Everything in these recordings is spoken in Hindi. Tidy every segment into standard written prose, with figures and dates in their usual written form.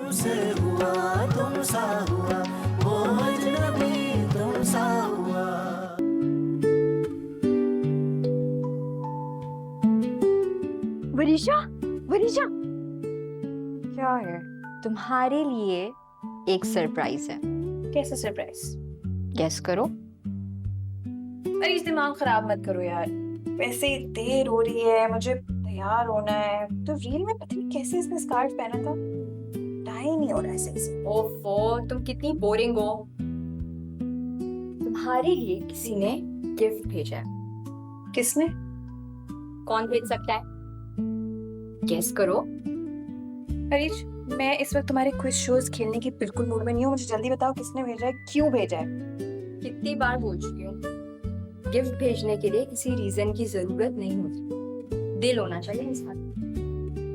तुमसे हुआ, तुमसा हुआ, वो अजनबी तुमसा हुआ। वरीशा, वरीशा, क्या है? तुम्हारे लिए एक सरप्राइज है। कैसा सरप्राइज? गेस करो। अरे इस दिमाग खराब मत करो यार, वैसे ही देर हो रही है, मुझे तैयार होना है। तो रील में पता नहीं कैसे इसने स्कार्फ पहना था, टाई नहीं हो रहा है सही से। ओफो, तुम कितनी बोरिंग हो। तुम्हारे लिए किसी ने गिफ्ट भेजा है। किसने? कौन भेज सकता है? गेस करो। अरीज, मैं इस वक्त तुम्हारे क्विज शोज खेलने की बिल्कुल मूड में नहीं हूँ। मुझे जल्दी बताओ किसने भेजा है, क्यों भेजा है? कितनी बार बोल चुकी हूँ, गिफ्ट भेजने के लिए किसी रीजन की जरूरत नहीं होती, दिल होना चाहिए इंसान।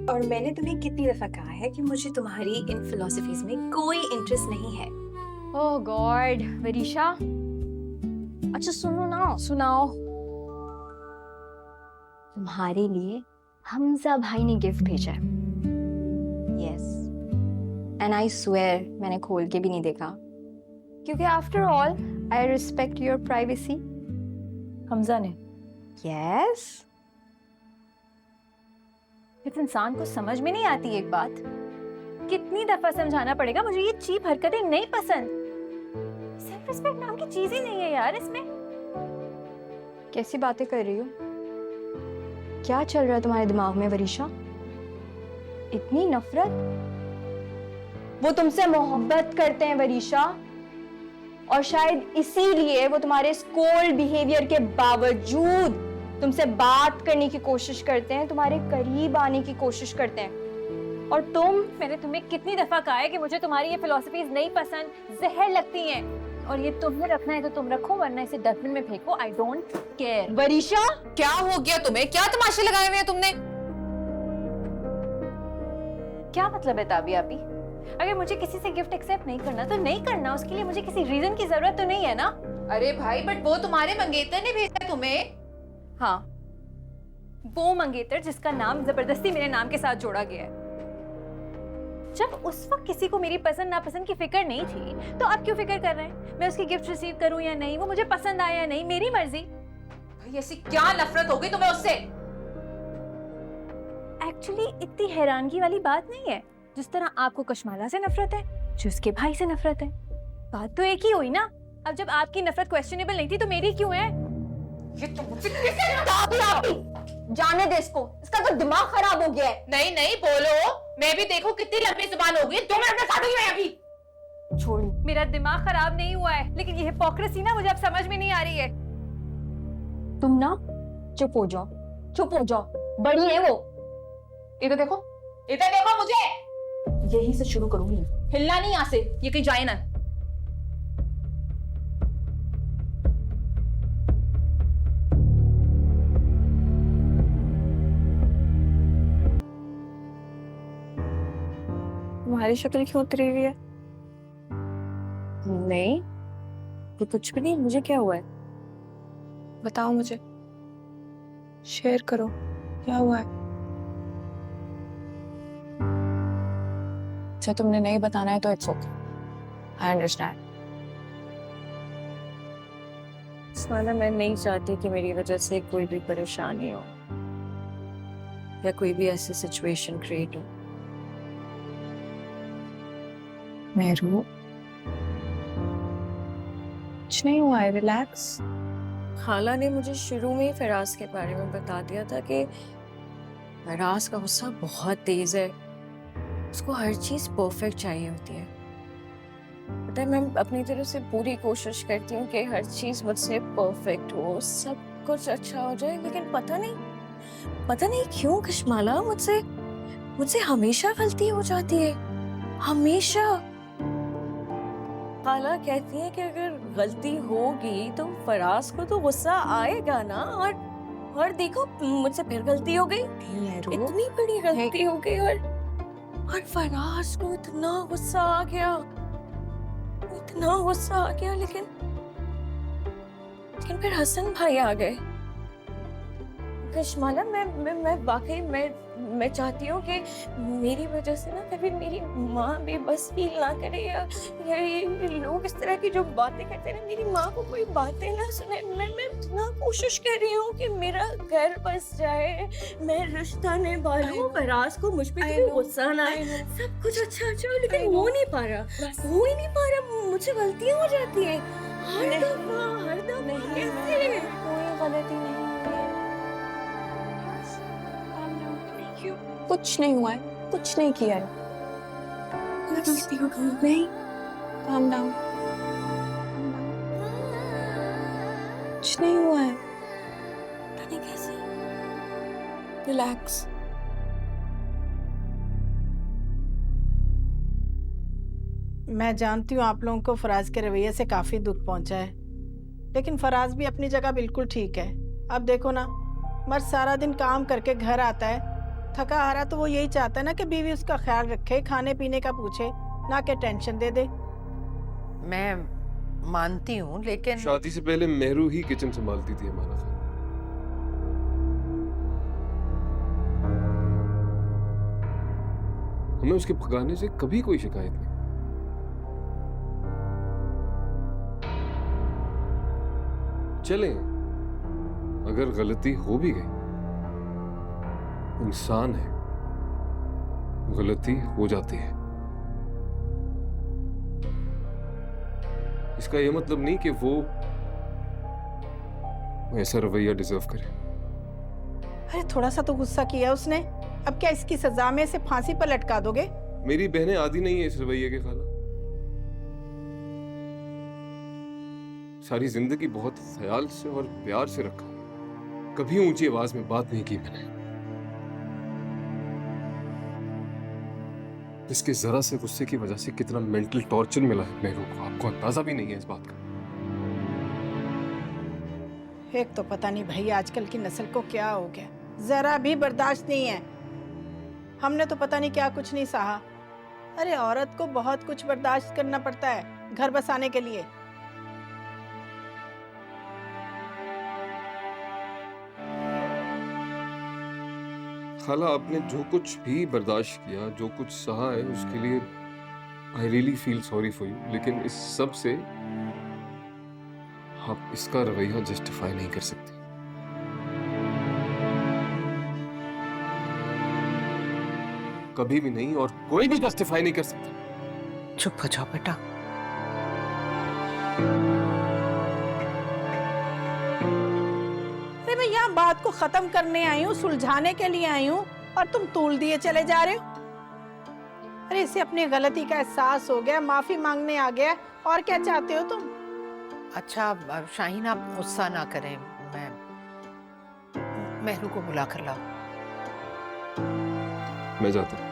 और मैंने तुम्हें कितनी दफा कहा है कि मुझे तुम्हारी इन फिलोसफीज में कोई इंटरेस्ट नहीं है। ओह गॉड, वरीशा। अच्छा सुनो ना, सुनाओ। तुम्हारे लिए हमजा भाई ने गिफ्ट भेजा है। यस, एंड आई स्वेयर मैंने खोल के भी नहीं देखा, क्योंकि after all I respect your privacy. Hamza ने? यस। इस इंसान को समझ में नहीं आती एक बात। कितनी दफा समझाना पड़ेगा, मुझे ये चीप हरकतें नहीं पसंद। सेल्फ रिस्पेक्ट नाम की चीज ही नहीं है यार इसमें। कैसी बातें कर रही हो? क्या चल रहा है तुम्हारे दिमाग में वरीशा? इतनी नफरत? वो तुमसे मोहब्बत करते हैं वरीशा, और शायद इसीलिए वो तुम्हारे इस कोल्ड बिहेवियर के बावजूद तुमसे बात करने की कोशिश करते हैं, तुम्हारे करीब आने की कोशिश करते हैं। और मैंने तुम्हें कितनी दफा कहा है कि मुझे तुम्हारी ये फिलॉसफीज नहीं पसंद, जहर लगती हैं। और ये तुम्हें रखना है तो तुम रखो, वरना इसे डस्टबिन में फेंको। I don't care. वरीशा, क्या हो गया तुम्हें? क्या तमाशे लगाए हुए हैं तुमने? क्या मतलब है ताबिया अभी? अगर मुझे किसी से गिफ्ट एक्सेप्ट नहीं करना तो नहीं करना, उसके लिए मुझे किसी रीजन की जरूरत तो नहीं है ना। अरे भाई, बट वो तुम्हारे मंगेतर ने भेजा है तुम्हें। हाँ, वो मंगेतर जिसका नाम जबरदस्ती मेरे नाम के साथ जोड़ा गया है। जब उस वक्त किसी को मेरी पसंद नापसंद की फिक्र नहीं थी, तो अब क्यों फिक्र कर रहे हैं? मैं उसकी गिफ्ट रिसीव करूं या नहीं, वो मुझे पसंद आया या नहीं, मेरी मर्जी। भाई ऐसी क्या नफरत हो गई तुम्हें उससे? एक्चुअली इतनी हैरानगी वाली बात नहीं है। जिस तरह आपको कशमाला से नफरत है, जो उसके भाई से नफरत है, बात तो एक ही हुई ना। अब जब आपकी नफरत क्वेश्चनेबल नहीं थी तो मेरी क्यों है? ये तुम मुझसे कैसे? जाने दे इसको, इसका तो दिमाग खराब हो गया है। नहीं नहीं बोलो, मैं भी देखो कितनी लंबी जुबान हो गई। 2 मिनट में काटूंगी मैं अभी। छोड़। मेरा दिमाग खराब नहीं हुआ है, लेकिन ये हिपोक्रेसी ना मुझे अब समझ में नहीं आ रही है। तुम ना चुप हो जाओ, चुप हो जाओ, बड़ी है वो। इधर देखो, इधर देखो मुझे। यही से शुरू करूंगी। हिलना नहीं यहाँ से, ये कहीं जाए ना। तुम्हारी शक्ल क्यों उतरी हुई है? नहीं, तो कुछ भी नहीं। मुझे क्या हुआ है? बताओ मुझे, शेयर करो, क्या हुआ है? अच्छा, तुमने नहीं बताना है तो it's okay, I understand. Sauna, मैं नहीं चाहती कि मेरी वजह से कोई भी परेशानी हो या कोई भी ऐसी सिचुएशन क्रिएट हो। मेरू, कुछ नहीं हुआ है, रिलैक्स। खाला ने मुझे शुरू में ही फराज के बारे में बता दिया था कि फराज का गुस्सा बहुत तेज है, उसको हर चीज परफेक्ट चाहिए होती है। पता है, मैं अपनी तरफ से पूरी कोशिश करती हूँ कि हर चीज मुझसे परफेक्ट हो, सब कुछ अच्छा हो जाए, लेकिन पता नहीं क्यों कशमाला, मुझसे हमेशा गलती हो जाती है, हमेशा। खाला कहती है कि अगर गलती होगी तो फराज को तो गुस्सा आएगा ना, और देखो मुझसे फिर गलती हो गई, इतनी बड़ी गलती हो गई, और फराज को इतना गुस्सा आ गया, लेकिन फिर हसन भाई आ गए। कशमाला, मैं वाकई मैं चाहती हूँ कि मेरी वजह से ना कभी मेरी माँ बेबस फील ना करे, या ये लोग इस तरह की जो बातें करते हैं ना, मेरी माँ को कोई बातें ना सुने। मैं इतना कोशिश कर रही हूँ कि मेरा घर बस जाए, मैं रिश्ता निभाऊं, फराज को मुझ पे कोई गुस्सा ना आए, सब कुछ अच्छा अच्छा हो, लेकिन हो नहीं पा रहा, हो ही नहीं पा रहा। मुझे गलतियाँ हो जाती है हर दफा कैसे? कोई गलती नहीं है। कुछ नहीं हुआ है, कुछ नहीं किया है। नहीं, calm down. कुछ नहीं हुआ है। पता नहीं कैसे। Relax. मैं जानती हूँ आप लोगों को फराज के रवैये से काफी दुख पहुंचा है, लेकिन फराज भी अपनी जगह बिल्कुल ठीक है। अब देखो ना, मर्द सारा दिन काम करके घर आता है थका हारा, तो वो यही चाहता है ना कि बीवी उसका ख्याल रखे, खाने पीने का पूछे, ना कि टेंशन दे दे। मैं मानती हूँ, लेकिन शादी से पहले मेहरू ही किचन संभालती थी हमारा खाना। हमें उसके पकाने से कभी कोई शिकायत नहीं। चलें, अगर गलती हो भी गई, इंसान है, गलती हो जाती है। इसका यह मतलब नहीं कि वो ऐसा रवैया डिजर्व करे। अरे थोड़ा सा तो गुस्सा किया उसने, अब क्या इसकी सजा में से फांसी पर लटका दोगे? मेरी बहनें आदी नहीं है इस रवैये के खाला। सारी जिंदगी बहुत ख्याल से और प्यार से रखा, कभी ऊंची आवाज में बात नहीं की मैंने। इसके जरा से गुस्से की वजह से कितना मेंटल टॉर्चर मिला है मेरू को, आपको अंदाजा भी नहीं है इस बात का। एक तो पता नहीं भाई आजकल की नस्ल को क्या हो गया, जरा भी बर्दाश्त नहीं है। हमने तो पता नहीं क्या कुछ नहीं सहा। अरे औरत को बहुत कुछ बर्दाश्त करना पड़ता है घर बसाने के लिए। खाला, आपने जो कुछ भी बर्दाश्त किया, जो कुछ सहा है, उसके लिए I really feel sorry for you, लेकिन इस सब से आप इसका रवैया जस्टिफाई नहीं कर सकते। कभी भी नहीं, और कोई भी जस्टिफाई नहीं कर सकता। चुप हो जाओ बेटा। अरे मैं यहाँ बात को खत्म करने आई हूँ, सुलझाने के लिए आई हूँ, और तुम तूल दिए चले जा रहे हो। अरे इसे अपनी गलती का एहसास हो गया, माफी मांगने आ गया, और क्या चाहते हो तुम? अच्छा शाहीन, आप गुस्सा ना करें, मैं मेहरू को बुला कर लाऊं। मैं जाता हूं।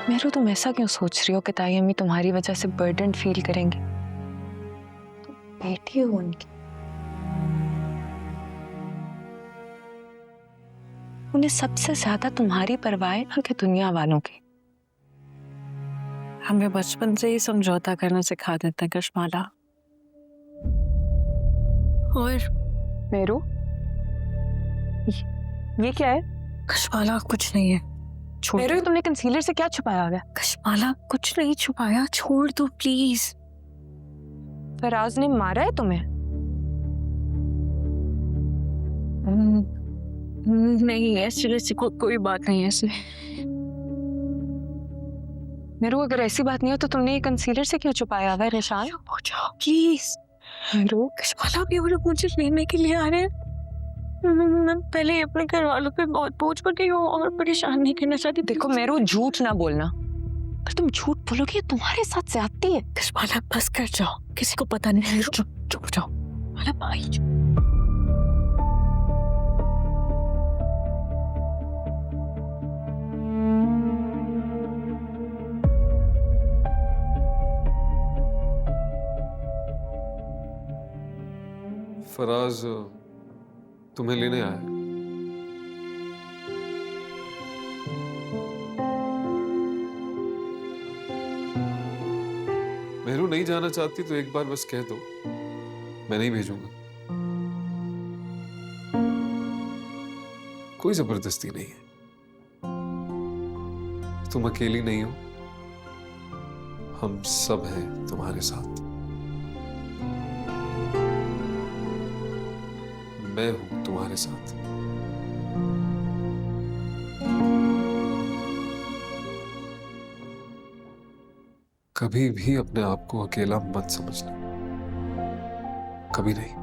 मेरू, तुम ऐसा क्यों सोच रही हो कि ताई अम्मी तुम्हारी वजह से बर्डन फील करेंगे? तुम बेटी हो उनकी, उन्हें सबसे ज्यादा तुम्हारी परवाह है ना कि दुनिया वालों की। हमें बचपन से ही समझौता करना सिखा देते हैं कशमाला। और मेरू, ये क्या है? कशमाला कुछ नहीं है, छोड़ मेरू, तुमने कंसीलर से क्या छुपाया हुआ है? कशमाला कुछ नहीं छुपाया, छोड़ दो प्लीज। फराज ने मारा है तुम्हें? नहीं, ऐसी कोई बात नहीं है ऐसे। मेरू, अगर ऐसी बात नहीं हो तो तुमने ये कंसीलर से क्यों छुपाया हुआ है? निशान, हो जाओ प्लीज। मेरू, कशमाला भी वो लोग मुझे लेने के लिए आ रहे हैं। मैं पहले अपने घर वालों पे बहुत बोझ पर गई हूँ और परेशान नहीं करना चाहती। देखो मेरू, झूठ ना बोलना। पर तुम झूठ बोलोगे ये तुम्हारे साथ ज्यादती है। कशमाला बस कर जाओ, किसी को पता नहीं। चुप चुप जाओ। माला भाई, फराज तुम्हें लेने आया है। मेहरू नहीं जाना चाहती तो एक बार बस कह दो, मैं नहीं भेजूंगा। कोई जबरदस्ती नहीं है। तुम अकेली नहीं हो, हम सब हैं तुम्हारे साथ। मैं हूं तुम्हारे साथ। कभी भी अपने आप को अकेला मत समझना, कभी नहीं।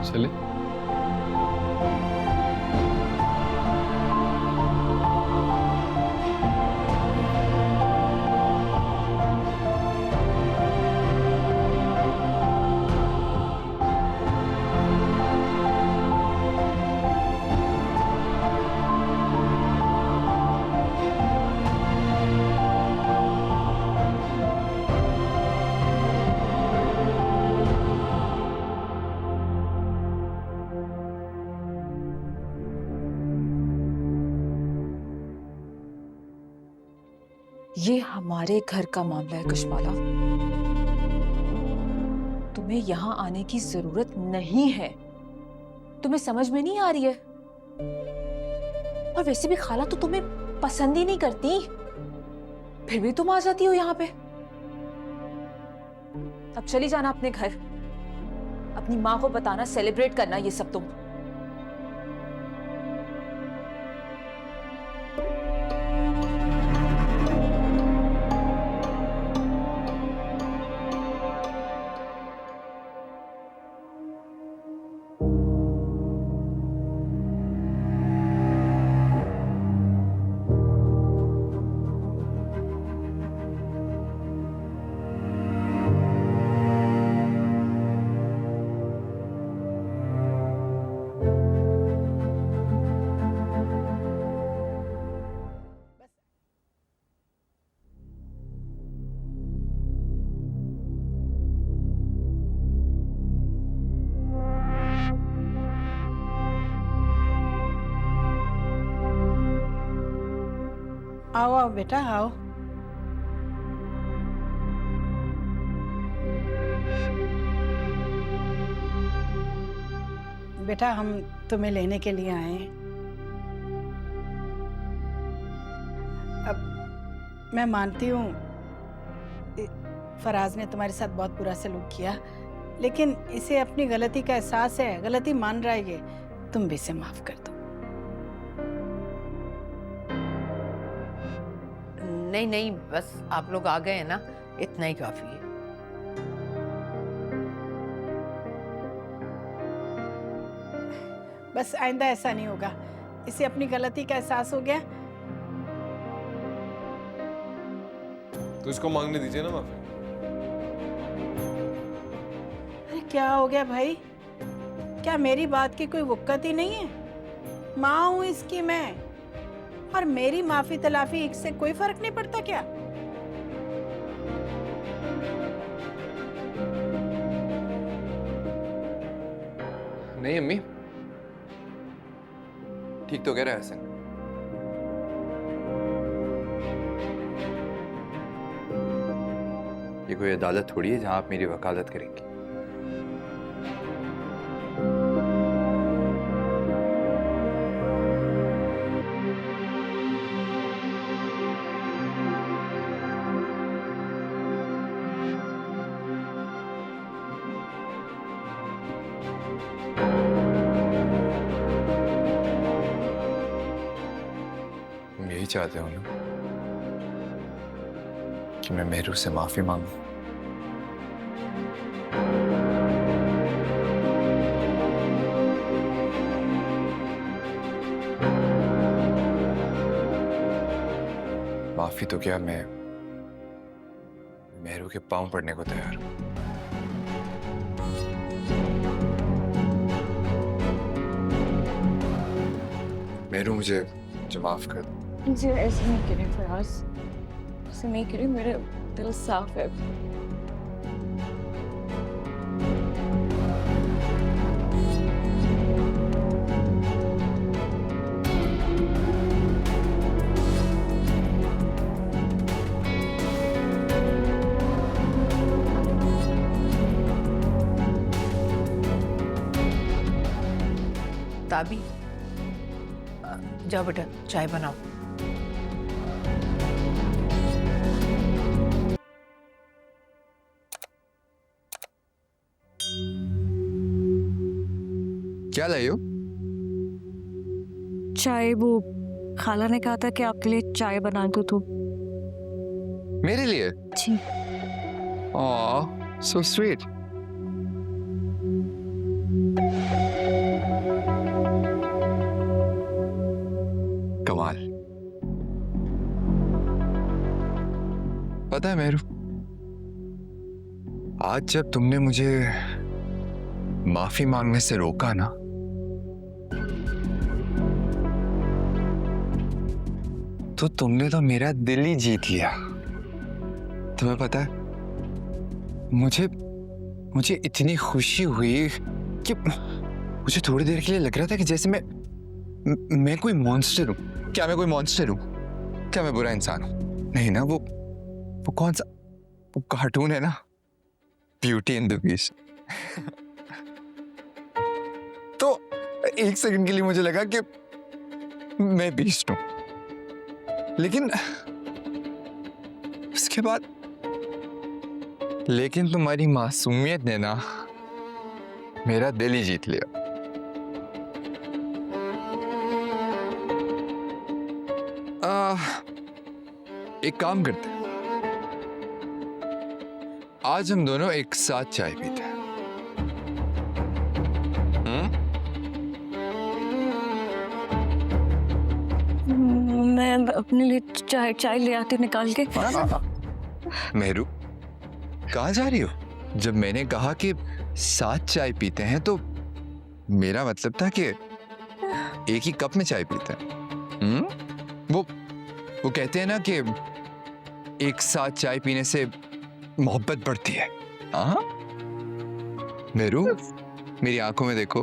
चले? ये हमारे घर का मामला है कशमाला। तुम्हें यहाँ आने की जरूरत नहीं है। तुम्हें समझ में नहीं आ रही है? और वैसे भी खाला तो तुम्हें पसंद ही नहीं करती, फिर भी तुम आ जाती हो यहाँ पे। अब चली जाना अपने घर, अपनी माँ को बताना, सेलिब्रेट करना ये सब तुम। आओ आओ बेटा आओ। बेटा हम तुम्हें लेने के लिए आए हैं। अब मैं मानती हूँ फराज ने तुम्हारे साथ बहुत बुरा सलूक किया, लेकिन इसे अपनी गलती का एहसास है, गलती मान रहा है ये। तुम भी इसे माफ कर दो। नहीं नहीं, बस आप लोग आ गए हैं ना, इतना ही काफी है। बस आइंदा ऐसा नहीं होगा। इसे अपनी गलती का एहसास हो गया। तो इसको मांगने दीजिए ना माफी। अरे क्या हो गया भाई? क्या मेरी बात की कोई वक़्त ही नहीं है? माँ हूं इसकी मैं, और मेरी माफी तलाफी इससे कोई फर्क नहीं पड़ता क्या? नहीं अम्मी, ठीक तो कह रहा है हसन। ये कोई अदालत थोड़ी है जहां आप मेरी वकालत करेंगी। तुम यही चाहते हो ना कि मैं मेहरू से माफी मांगूं? माफी तो क्या, मैं मेहरू के पांव पड़ने को तैयार हूं। मेरू मुझे माफ कर दो। मुझे ऐसे नहीं करे फराज, ऐसे नहीं करे, मेरा दिल साफ है। ताबी, जाओ बेटा चाय बनाओ। क्या लाई हो? चाय, वो खाला ने कहा था कि आपके लिए चाय बना दो तो। मेरे लिए? जी। Aw, so sweet. कमाल। पता है मेरू, आज जब तुमने मुझे माफी मांगने से रोका ना, तो तुमने तो मेरा दिल ही जीत लिया। तुम्हें पता है, मुझे इतनी खुशी हुई कि मुझे थोड़ी देर के लिए लग रहा था कि जैसे मैं कोई मॉन्स्टर हूं। क्या मैं कोई मॉन्स्टर हूं? क्या मैं बुरा इंसान हूं? नहीं ना, वो कौन सा वो कार्टून है ना, ब्यूटी एंड द बीस्ट। तो एक सेकंड के लिए मुझे लगा कि मैं बीस्ट हूं, लेकिन उसके बाद तुम्हारी मासूमियत ने ना मेरा दिल ही जीत लिया। एक काम करते हैं, आज हम दोनों एक साथ चाय पीते हैं। मैं अपने लिए चाय ले आती निकाल के। मेहरू, कहाँ जा रही हो? जब मैंने कहा कि साथ चाय पीते हैं तो मेरा मतलब था कि एक ही कप में चाय पीते हैं। वो कहते हैं ना कि एक साथ चाय पीने से मोहब्बत बढ़ती है। हाँ मेहरू, मेरी आंखों में देखो।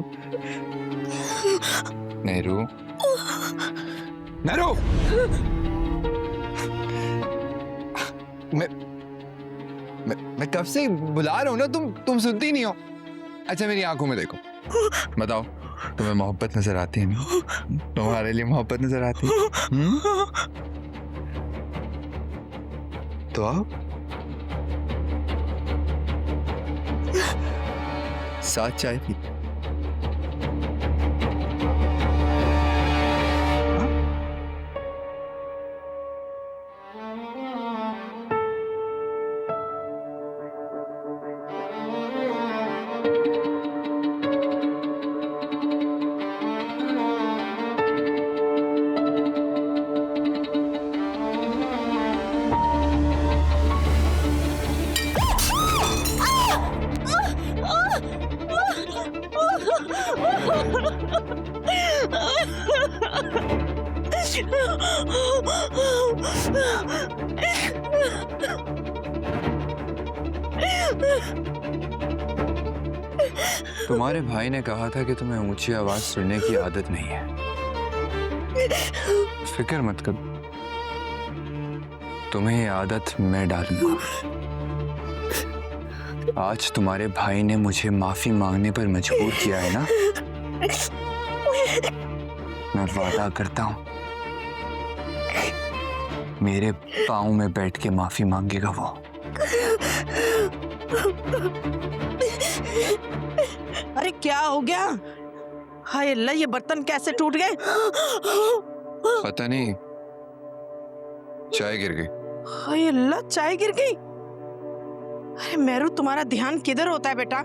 मेहरू, मेहरू, मैं कब से बुला रहा हूं ना, तुम सुनती नहीं हो। अच्छा मेरी आंखों में देखो, बताओ तुम्हें मोहब्बत नजर आती है ना? तुम्हारे लिए मोहब्बत नजर आती है? तो आओ साथ चाय पी। तुम्हारे भाई ने कहा था कि तुम्हें ऊंची आवाज सुनने की आदत नहीं है। फिक्र मत करो, तुम्हें ये आदत मैं डालूंगा। आज तुम्हारे भाई ने मुझे माफी मांगने पर मजबूर किया है ना, मैं वादा करता हूं मेरे पाँव में बैठ के माफी मांगेगा वो। अरे क्या हो गया? हाय अल्लाह, ये बर्तन कैसे टूट गए? पता नहीं, चाय गिर गई। हाय अल्लाह, चाय गिर गई। अरे मेरू, तुम्हारा ध्यान किधर होता है बेटा?